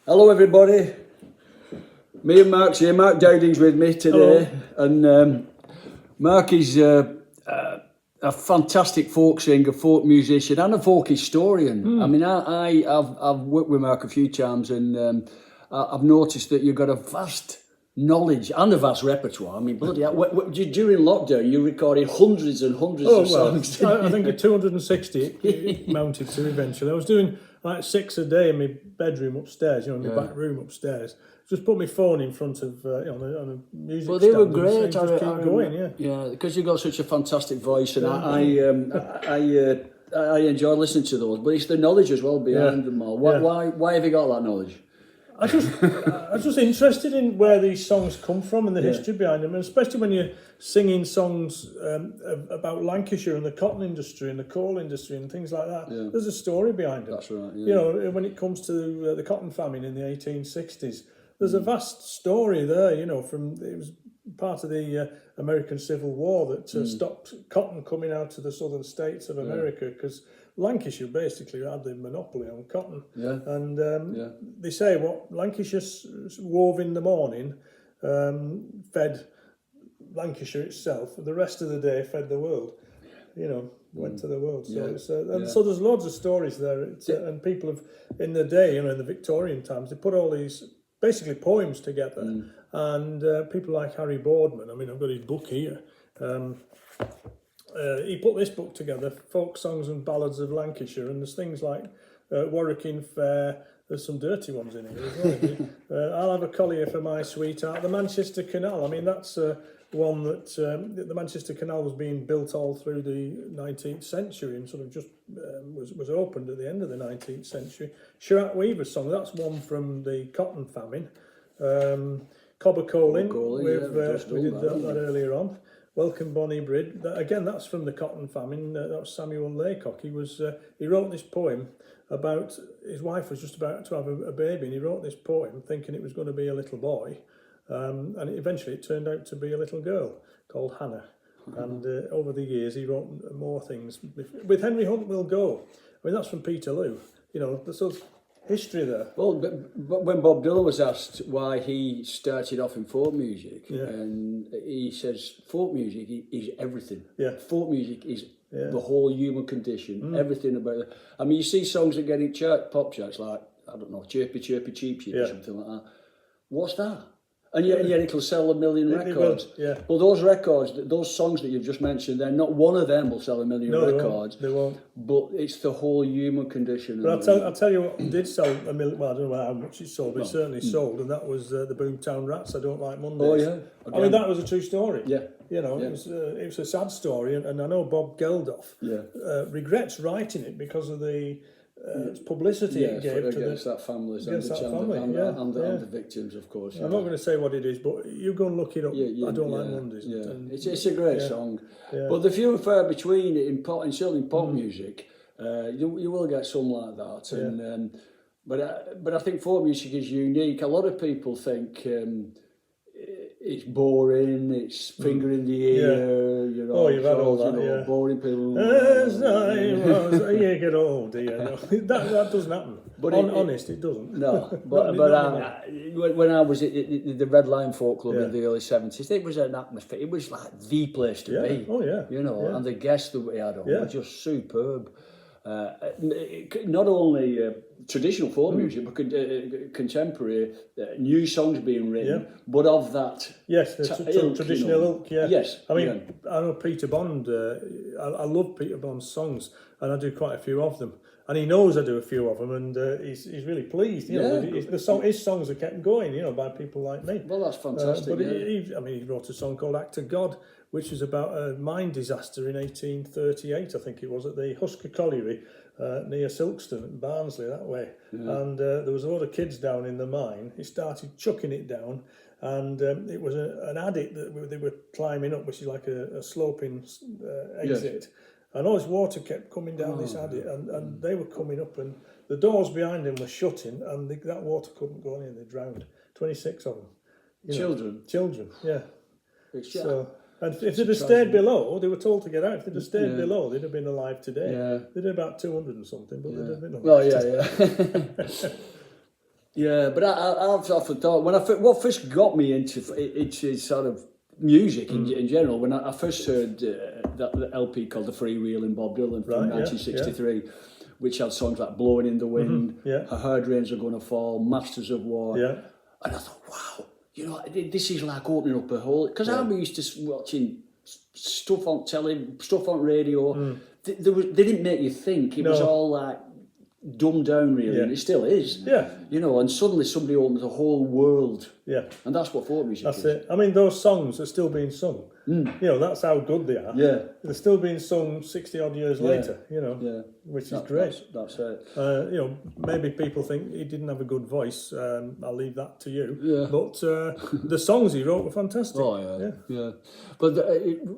Hello everybody, me and Mark's here. Mark Dowding's with me today. Hello. And Mark is a fantastic folk singer, folk musician and a folk historian. I mean, I've worked with Mark a few times and I've noticed that you've got a vast knowledge and a vast repertoire. I mean, bloody hell, during lockdown you recorded hundreds and hundreds of songs. I think at 260 it mounted to eventually. I was doing like 6 a day in my bedroom upstairs, in my back room upstairs. Just put my phone in front of on a music stand. Well, they were great. Just keep going, yeah, because you've got such a fantastic voice, and I enjoy listening to those. But it's the knowledge as well behind them all. Why have you got that knowledge? I was just interested in where these songs come from and the history behind them, and especially when you're singing songs about Lancashire and the cotton industry and the coal industry and things like that. Yeah. There's a story behind them. That's right. Yeah. When it comes to the cotton famine in the 1860s, there's a vast story there. It was part of the American Civil War that stopped cotton coming out of the southern states of America because Lancashire basically had the monopoly on cotton. Yeah. And they say what Lancashire wove in the morning fed Lancashire itself. The rest of the day fed the world. Went to the world. So so there's loads of stories there. And people have, in the day, in the Victorian times, they put all these basically poems together. And people like Harry Boardman, I mean, I've got his book here. He put this book together, Folk Songs and Ballads of Lancashire, and there's things like Warwick Fair. There's some dirty ones in here as well. I'll have a collier for my sweetheart. The Manchester Canal, I mean, that's one that the Manchester Canal was being built all through the 19th century and sort of just was opened at the end of the 19th century. Chirac Weaver's song, that's one from the cotton famine. Cobber Colin, we did that earlier on. Welcome Bonnie Brid. Again, that's from the cotton famine. That was Samuel Laycock. He wrote this poem about his wife was just about to have a baby, and he wrote this poem thinking it was going to be a little boy, and eventually it turned out to be a little girl called Hannah. And over the years, he wrote more things. With Henry Hunt Will Go. I mean, that's from Peterloo. The sort of history there. Well, but when Bob Dylan was asked why he started off in folk music, and he says folk music is everything. Yeah. Folk music is the whole human condition, everything about it. I mean, you see songs that get in pop charts like, I don't know, Chirpy Chirpy Cheep Cheep or something like that. What's that? And yet it'll sell 1 million records. Well, those records, those songs that you've just mentioned, not one of them will sell 1 million records. They won't. But it's the whole human condition. But I'll tell you what did sell 1 million. Well, I don't know how much it sold, but it certainly sold, and that was the Boomtown Rats. I Don't Like Mondays. Oh yeah. Again. I mean, that was a true story. Yeah. It was a sad story, and I know Bob Geldof regrets writing it because of the publicity it gave against that family and the victims, of course. I'm not going to say what it is, but you go and look it up. I Don't Like Mondays. Yeah. It's a great song, but the few and far between in certainly in pop music, you will get some like that. And but I think folk music is unique. A lot of people think it's boring, it's finger in the ear, you've had all that, boring people. As I was a year old, that doesn't happen. But honest, it doesn't. No, but when I was at the Red Lion Folk Club in the early 70s, it was an atmosphere. It was like the place to be. Oh yeah. And the guests that we had on were just superb. Not only traditional folk music, but contemporary new songs being written, but of that. Yes, traditional ilk. Yeah. Yes, I mean, I know Peter Bond. I love Peter Bond's songs, and I do quite a few of them. And he knows I do a few of them, and he's really pleased. His songs are kept going, by people like me. Well, that's fantastic. But he wrote a song called "Act of God," which was about a mine disaster in 1838, I think it was, at the Husker Colliery near Silkstone, Barnsley, that way. Yeah. And there was a lot of kids down in the mine. He started chucking it down, and it was an adit that they were climbing up, which is like a sloping exit. Yes. And all this water kept coming down this adit, and they were coming up, and the doors behind them were shutting, and that water couldn't go in. They drowned. 26 of them. Children, yeah. And if they'd have stayed below, they were told to get out. If they'd have stayed below, they'd have been alive today. Yeah. They'd have about 200 and something, but they'd have been alive. Well, yeah. Yeah, but I've often thought what first got me into sort of music in general, when I first heard that LP called The Freewheeling Bob Dylan from 1963, which had songs like Blowing in the Wind, A Hard Rains Are Gonna Fall, Masters of War, and I thought, wow, you know, this is like opening up a whole, because I'm used to watching stuff on telly, stuff on radio. They didn't make you think. It was all like dumbed down, really, and it still is. Yeah. You know, and suddenly somebody opens a whole world. Yeah. And that's what folk music is. That's it. I mean, those songs are still being sung. You know, that's how good they are. Yeah. They're still being sung 60 odd years later, you know, which is great. That's it. You know, maybe people think he didn't have a good voice. I'll leave that to you. Yeah. But the songs he wrote were fantastic. Oh, yeah. But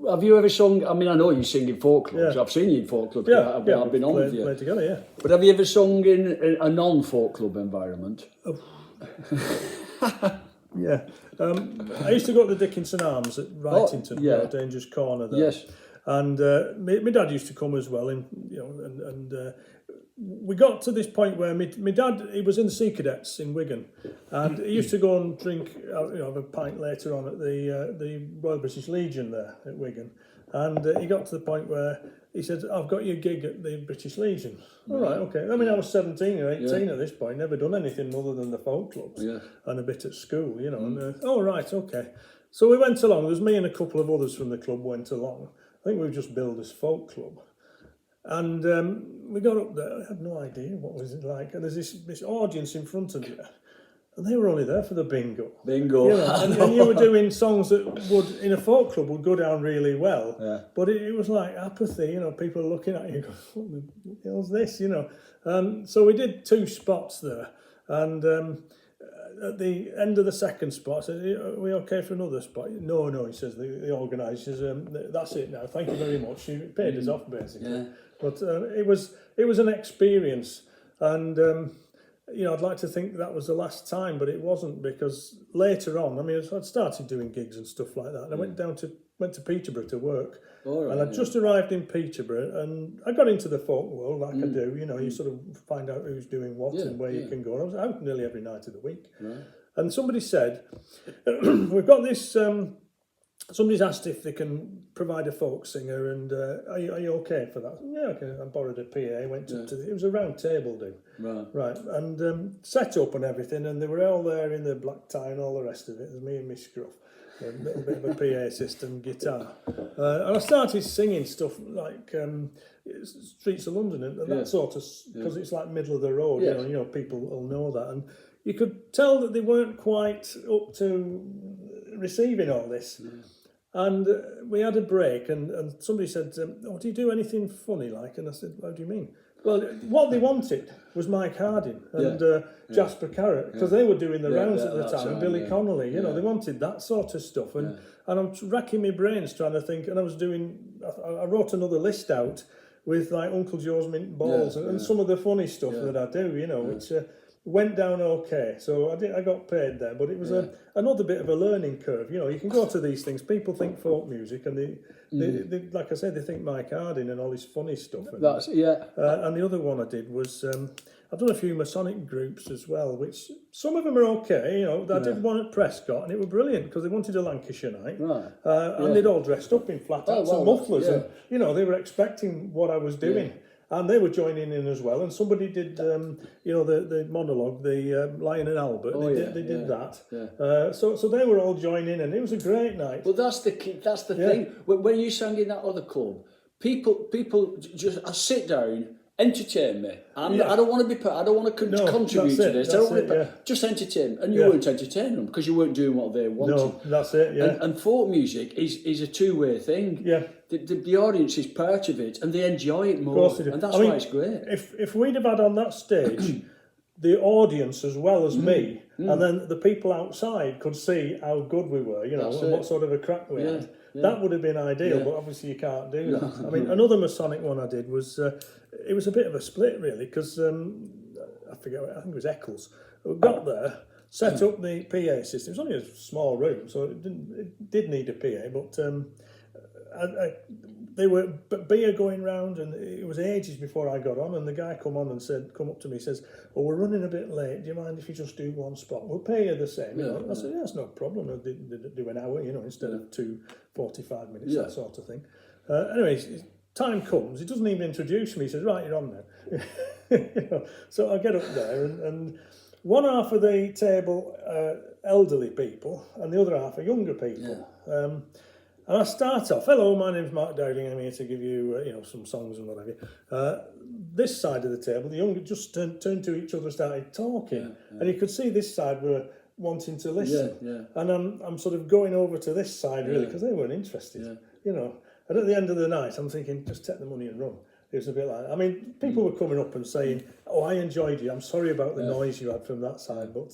have you ever sung, I mean, I know you sing in folk clubs. I've seen you in folk clubs. I've been on with you. Play together, yeah. But have you ever sung in a non-folk club environment? Yeah. I used to go to the Dickinson Arms at Wrightington, Dangerous Corner there. Yes. And my dad used to come as well, and you know, and we got to this point where my dad, he was in the Sea Cadets in Wigan, and he used to go and drink, you know, have a pint later on at the Royal British Legion there at Wigan, and he got to the point where he said, "I've got you a gig at the British Legion." All right, okay. I mean, I was 17 or 18 at this point, never done anything other than the folk clubs and a bit at school, you know. And oh, right, okay. So we went along. There was me and a couple of others from the club went along. I think we were just billed as folk club. And we got up there. I had no idea what was it like. And there's this audience in front of you. And they were only there for the bingo. Bingo. You know, and you were doing songs that would, in a folk club, would go down really well. Yeah. But it was like apathy, you know, people looking at you going, what the hell's this, you know. So we did 2 spots there. And at the end of the second spot, I said, "Are we okay for another spot?" No, he says, the organiser says, "That's it now, thank you very much." He paid us off, basically. Yeah. But it was an experience. And... you know, I'd like to think that was the last time, but it wasn't, because later on, I mean, I'd started doing gigs and stuff like that, and I went to Peterborough to work, and I just arrived in Peterborough, and I got into the folk world like I do. You know, you sort of find out who's doing what and where you can go. And I was out nearly every night of the week, and somebody said, "We've got this." Somebody's asked if they can provide a folk singer, and are you okay for that? Yeah, okay. I borrowed a PA, went up to it was a round table, right, and set up and everything, and they were all there in the black tie and all the rest of it. There's me and Miss Scruff, a little bit of a PA system, guitar, and I started singing stuff like Streets of London and that sort of, because it's like middle of the road, you know, people will know that, and you could tell that they weren't quite up to receiving all this. And we had a break, and somebody said, "Oh, do you do anything funny like?" And I said, "What do you mean?" Well, what they wanted was Mike Harding and Jasper Carrott, because they were doing the rounds at the time, and Billy Connolly, you know, they wanted that sort of stuff. And I'm racking my brains trying to think, and I wrote another list out with like Uncle Joe's Mint Balls and some of the funny stuff that I do, you know, which went down okay. So I got paid there, but it was another bit of a learning curve. You know, you can go to these things. People think folk music, and they like I said, they think Mike Harding and all his funny stuff. And, and the other one I did was I've done a few Masonic groups as well, which some of them are okay. You know, I did one at Prescott, and it was brilliant because they wanted a Lancashire night, and they'd all dressed up in flat hats and mufflers, and you know they were expecting what I was doing. Yeah. And they were joining in as well, and somebody did, you know, the monologue, the Lion and Albert. They did that. Yeah. So they were all joining, and it was a great night. Well, that's the thing. When you sang in that other club, people just sit down, entertain me. I don't want to be. I don't want to contribute to this. I don't want to just entertain. And you weren't entertaining them because you weren't doing what they wanted. No, that's it. Yeah. And folk music is a two-way thing. Yeah. The audience is part of it, and they enjoy it more, and that's why it's great. If we'd have had on that stage the audience as well as me, and then the people outside could see how good we were, you know, and what sort of a crack we had, that would have been ideal. But obviously you can't do that. I mean, another Masonic one I did was it was a bit of a split really, because I forget, I think it was Eccles. We got there, set up the PA system. It was only a small room, so it did need a PA, but. they were beer going round, and it was ages before I got on, and the guy come up to me, says, "Oh, we're running a bit late. Do you mind if you just do one spot? We'll pay you the same." I said, "Yeah, that's no problem. I'll do an hour, instead of 2:45 minutes, that sort of thing." Anyways, time comes. He doesn't even introduce me. He says, "Right, you're on there." So I get up there, and one half of the table elderly people, and the other half are younger people. And I start off, "Hello, my name's Mark Dowding. I'm here to give you, some songs and whatever." This side of the table, the younger just turned to each other, started talking, and you could see this side were wanting to listen. And I'm sort of going over to this side really because they weren't interested, And at the end of the night, I'm thinking, just take the money and run. It was a bit like, people were coming up and saying, "Oh, I enjoyed you. I'm sorry about the noise you had from that side, but."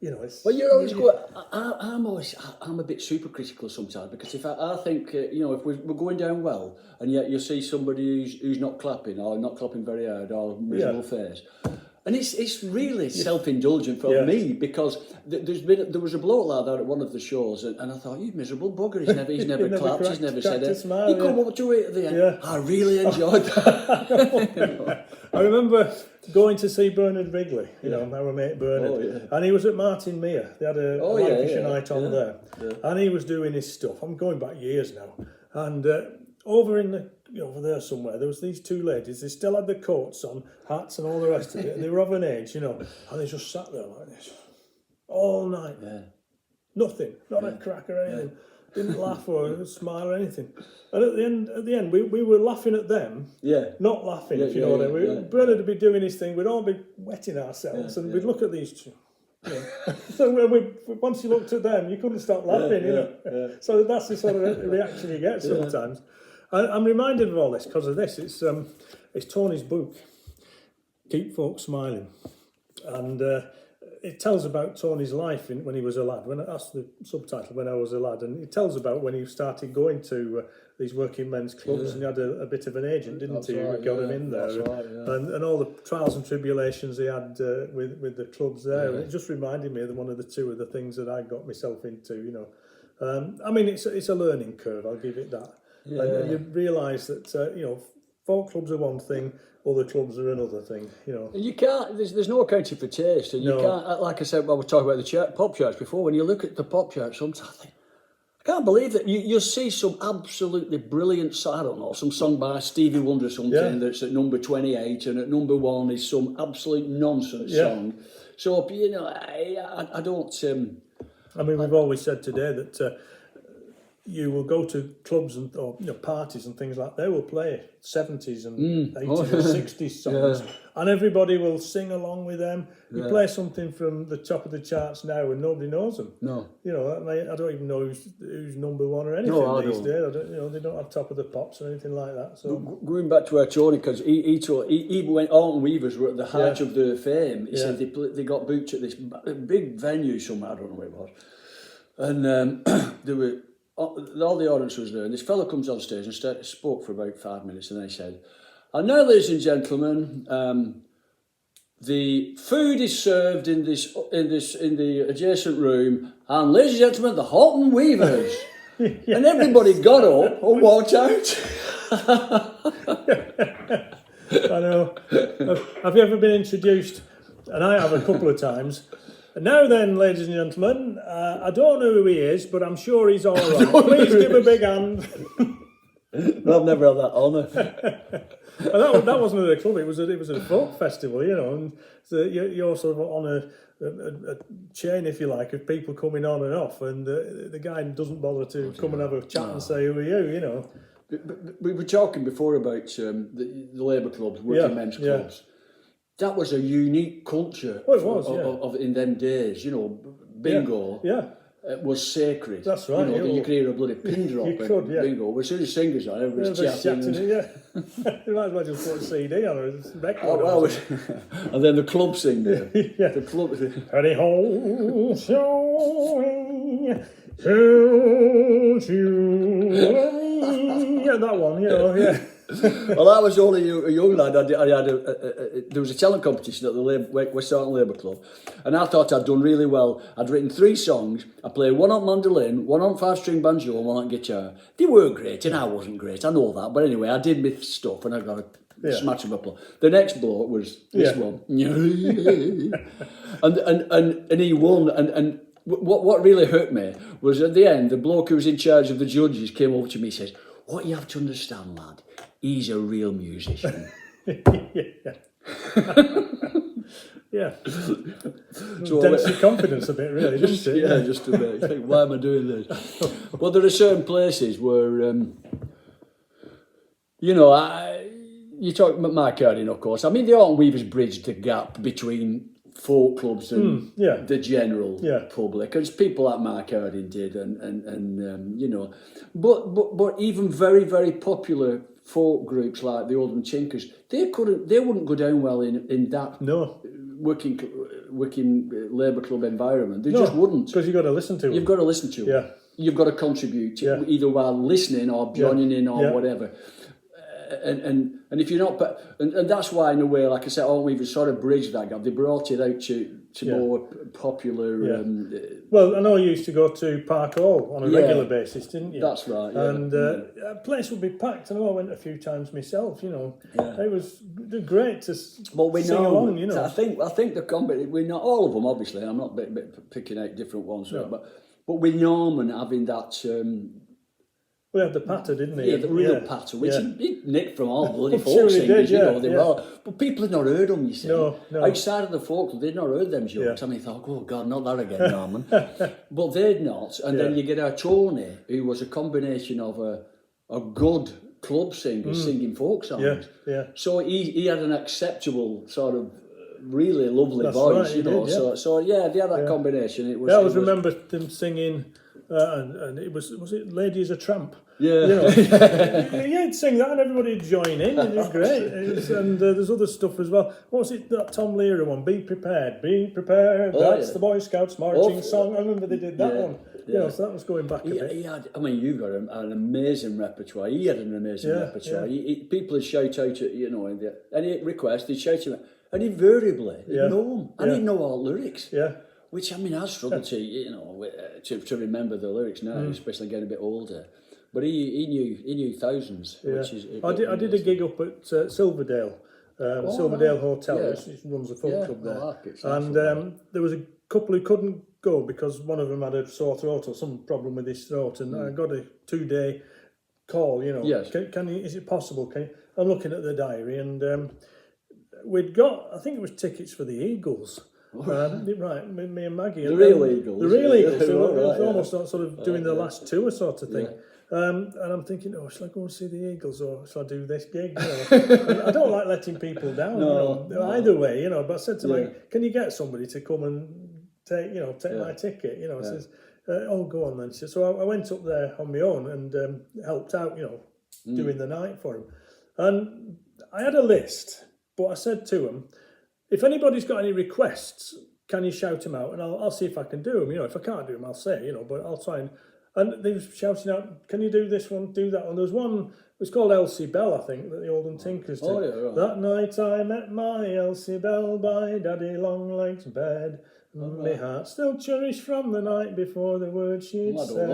It's... Well, you're always good. I'm a bit super critical sometimes, because if I think, if we're going down well, and yet you see somebody who's not clapping, or not clapping very hard, or miserable face, and it's really self-indulgent for me, because there was a bloke like that at one of the shows, and I thought, "You miserable bugger, he's never clapped, he's never said it." He come up to it at the end. I really enjoyed that. I remember going to see Bernard Wrigley, our mate Bernard, and he was at Martin Mere. They had a Lancashire night on there, and he was doing his stuff. I'm going back years now, and over there somewhere, there was these two ladies. They still had the coats on, hats, and all the rest of it, and they were of an age, and they just sat there like this all night. Nothing, not a crack or anything. Didn't laugh or smile or anything. And at the end, we were laughing at them, not laughing, if you know what I mean. Bernard would be doing his thing, we'd all be wetting ourselves, and we'd look at these two. So once you looked at them, you couldn't stop laughing, So that's the sort of reaction you get sometimes. I'm reminded of all this because of this. It's Tony's book, Keep Folks Smiling, and it tells about Tony's life when he was a lad. That's the subtitle, When I Was a Lad, and it tells about when he started going to these working men's clubs, and he had a bit of an agent, didn't he? Who got him in there, and all the trials and tribulations he had with the clubs there. And it just reminded me of one of the two of the things that I got myself into. It's a learning curve. I'll give it that. And you realise that folk clubs are one thing, other clubs are another thing, You can't, there's no accounting for taste, and you can't, like I said, I was talking about the pop charts before, when you look at the pop charts, sometimes I think, I can't believe that you'll see some absolutely brilliant, I don't know, some song by Stevie Wonder or something that's at number 28, and at number 1 is some absolute nonsense song. So, I don't... we've always said today that you will go to clubs or parties and things like that. They will play 70s and 80s and 60s songs, and everybody will sing along with them. You play something from the top of the charts now, and nobody knows them. No, I don't even know who's number one or anything these days. They don't have Top of the Pops or anything like that. So going back to our Tony, because he when Alton Weavers were at the height of their fame, he said they got booked at this big venue somewhere. I don't know where it was, and they were. All the audience was there, and this fellow comes on stage and spoke for about 5 minutes, and then he said, "And now, ladies and gentlemen, the food is served in the adjacent room, and ladies and gentlemen, the Alton Weavers." And everybody got up and walked out. I know. Have you ever been introduced? And I have a couple of times. Now then, ladies and gentlemen, I don't know who he is, but I'm sure he's all right. Please give a big hand. No, I've never had that honour. That wasn't at a club, it was at a folk festival, and so you're sort of on a chain, if you like, of people coming on and off, and the guy doesn't bother to come and have a chat and say, "Who are you?" We were talking before about the labour clubs, working men's clubs. That was a unique culture of in them days, bingo. Was sacred. That's right. You could hear a bloody pin drop in bingo. As soon as singers on, everybody's chatting. You might as well just put a CD on a record. And then the club singer. The club. Hurry home, showing, don't you? That one, Well, I was only a young lad. There was a talent competition at the West Arden Labour Club, and I thought I'd done really well. I'd written 3 songs. I played one on mandolin, one on 5-string banjo, and one on guitar. They weren't great, and I wasn't great. I know that, but anyway, I did my stuff, and I got a smash of applause. The next bloke was this one, and he won. And what really hurt me was at the end, the bloke who was in charge of the judges came over to me and says, "What you have to understand, lad, he's a real musician." Yeah. So dents your confidence a bit, really, doesn't it? Yeah, just a bit. You think, why am I doing this? Well, there are certain places where, you talk about Mark Dowding, of course. I mean, the Orton Weavers bridged the gap between folk clubs and the general public, as people like Mark Dowding did, and but even very, very popular folk groups like the Oldham Tinkers, they wouldn't go down well in that working labour club environment. They just wouldn't, because you've got to listen to them. You've got to listen to them. You've got to contribute to either while listening or joining in or whatever. And if you're not, and that's why, in a way, like I said, Orton Weavers sort of bridged that gap. They brought it out to more popular. Well, I know you used to go to Park Hall on a regular basis, didn't you? That's right. Yeah. And a place would be packed. I know I went a few times myself. It was great to sing along. I think the comedy. We're not all of them, obviously. I'm not picking out different ones, but with Norman having that. We had the patter, didn't he? Yeah, the real patter, which he nicked from all bloody folk singers, they were all, but people had not heard them, you see. No. Outside of the folk, they'd not heard them jokes. I mean, they thought, oh God, not that again, Norman. But they'd not. And then you get our Tony, who was a combination of a good club singer singing folk songs. So he had an acceptable sort of really lovely voice, Did. So they had that combination. It was. I always remember them singing. And it was it Lady is a Tramp? Yeah. He'd sing that and everybody'd join in, and it was great. And there's other stuff as well. What was it, that Tom Lehrer one? Be prepared. That's the Boy Scouts marching song. I remember they did that one. So that was going back a bit. You've got an amazing repertoire. He had an amazing repertoire. People would shout out, any request, they'd shout him, and invariably, he'd know them. And he'd know all lyrics. Yeah. Which, I mean, I struggle to remember the lyrics now, especially getting a bit older. But he knew thousands. Which is I did a gig up at Silverdale, Silverdale Hotel, which runs a folk club there. And there was a couple who couldn't go because one of them had a sore throat or some problem with his throat, and I got a 2-day call. Yes. Can you? Is it possible? I'm looking at the diary, and we'd got, I think it was tickets for the Eagles. Right, me and Maggie. The real Eagles. The real Eagles. So it was almost sort of doing the last tour sort of thing. And I'm thinking, shall I go and see the Eagles or shall I do this gig? I don't like letting people down. Either way, But I said to Maggie, can you get somebody to come and take my ticket? Says, go on then. So I went up there on my own and helped out, doing the night for him. And I had a list, but I said to him, if anybody's got any requests, can you shout them out? And I'll see if I can do them. If I can't do them, I'll say, but I'll try and they were shouting out, can you do this one, do that one? There was one, it was called Elsie Bell, I think, that the Oldham Tinkers did. Right. That night I met my Elsie Bell by Daddy Longlegs' bed. My heart still cherished from the night before the words she'd said.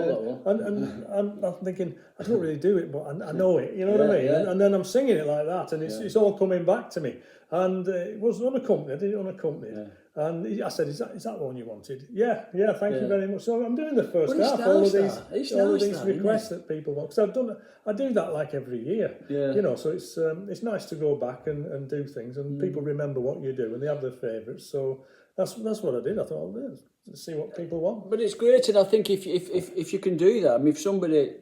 And I'm thinking, I don't really do it, but I know it, you know what I mean? Yeah. And then I'm singing it like that, and it's all coming back to me. And it was unaccompanied, I did it unaccompanied. Yeah. And I said, is that the one you wanted? Yeah, thank you very much. So I'm doing the first half, all of these requests that people want. Because I do that like every year. Yeah. So it's nice to go back and do things, and people remember what you do, and they have their favourites. So that's what I did. I thought, let's see what people want. But it's great, and I think if you can do that, I mean, if somebody,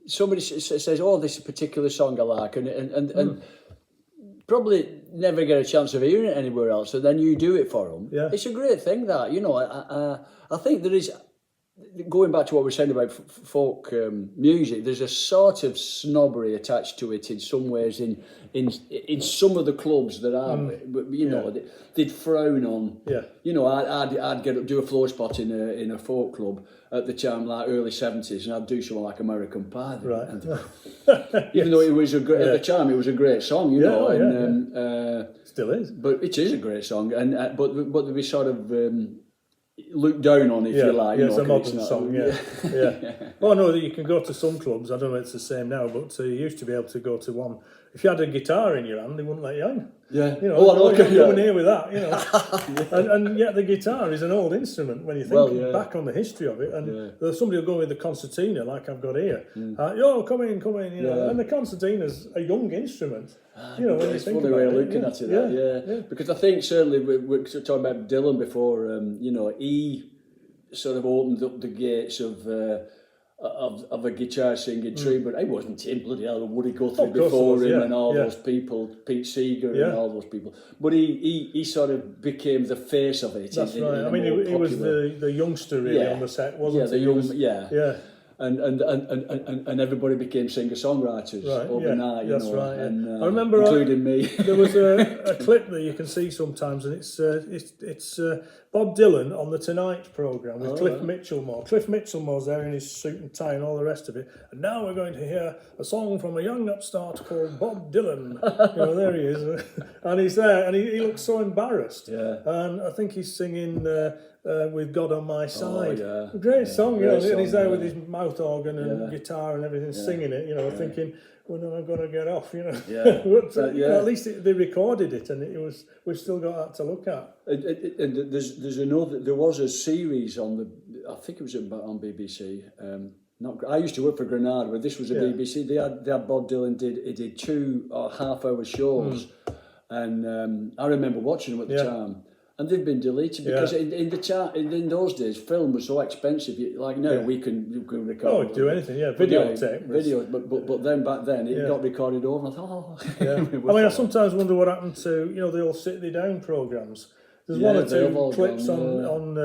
somebody says, this is a particular song I like, and probably never get a chance of hearing it anywhere else, and then you do it for them. Yeah. It's a great thing that, I think going back to what we were saying about folk music, there's a sort of snobbery attached to it in some ways. In some of the clubs that they'd frown on. Yeah. You know, I'd get up, do a floor spot in a folk club at the time, like early 70s, and I'd do something like American Pie. Right. Even though it was at the time, it was a great song, you know. And, still is. But it is a great song, and but there'd be sort of looked down on, if you like. Yeah, it's a modern song, yeah. Well, I know that you can go to some clubs, I don't know if it's the same now, but you used to be able to go to one. If you had a guitar in your hand, they wouldn't let you in. Yeah. You know, you're coming here with that, you know. and yet the guitar is an old instrument when you think back on the history of it. And there's somebody will go with the concertina, like I've got here. Come in, you know. And the concertina's a young instrument. You know, when you think about it. Funny way of looking at it, yeah. Because I think certainly we were talking about Dylan before. You know, he sort of opened up the gates of a guitar singing tree, but it wasn't him. Bloody hell, Woody Guthrie before him, and all those people, Pete Seeger and all those people. But he sort of became the face of it. That's right. I mean, he was the youngster really on the set, wasn't he? Yeah. And everybody became singer-songwriters overnight. That's right. And, I remember, including me. There was a clip that you can see sometimes, and it's Bob Dylan on the Tonight programme with Cliff Mitchellmore. Cliff Mitchellmore's there in his suit and tie and all the rest of it. And now we're going to hear a song from a young upstart called Bob Dylan. You know, there he is, and he's there, and he looks so embarrassed. Yeah. And I think he's singing. With God on My Side. Great song, you know, and he's there with his mouth organ and guitar and everything, singing it, you know, thinking, when am I going to get off, you know. But, at least they recorded it, and we've still got that to look at. And there was a series I think it was on BBC. I used to work for Granada, but this was a BBC. They had Bob Dylan did 2 half-hour shows, and I remember watching them at the time. And they've been deleted because in those days, film was so expensive. Like now, you can record. Oh, do anything, videotape. But then back then, it got recorded over. And I thought, I mean, I sometimes wonder what happened to the old Sit Thee Down programmes. There's one or two clips on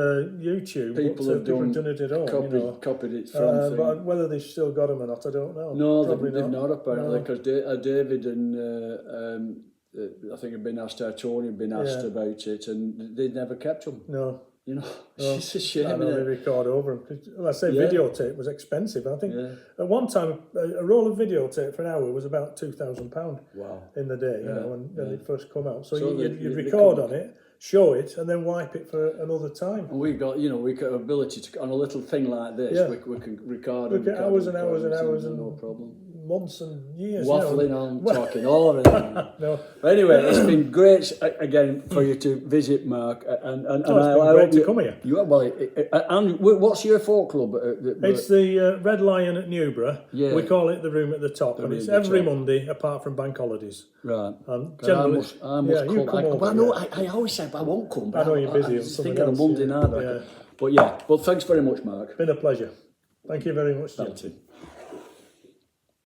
YouTube. People have done it at all. Copied it from. But whether they've still got them or not, I don't know. No, they've not apparently, because David and. I think Tony had been asked about it, and they'd never kept them. No. You know, it's a shame. I know they record over them. Like I say, videotape was expensive. I think at one time, a roll of videotape for an hour was about £2,000 in the day, you know, when it first come out. So you'd record on it, show it, and then wipe it for another time. And we got ability to, on a little thing like this, we can record and hours and hours and hours, and no problem. Months and years. Waffling on, talking all of it. No. But anyway, it's been great again for you to visit, Mark. And it's been great to come here. And what's your folk club? It's the Red Lion at Newborough. Yeah. We call it the Room at the Top, and it's every Monday apart from bank holidays. Right. Generally, I must come. I always say I won't come. I know you're busy. I think on a Monday night. But thanks very much, Mark. Been a pleasure. Thank you very much, Tim.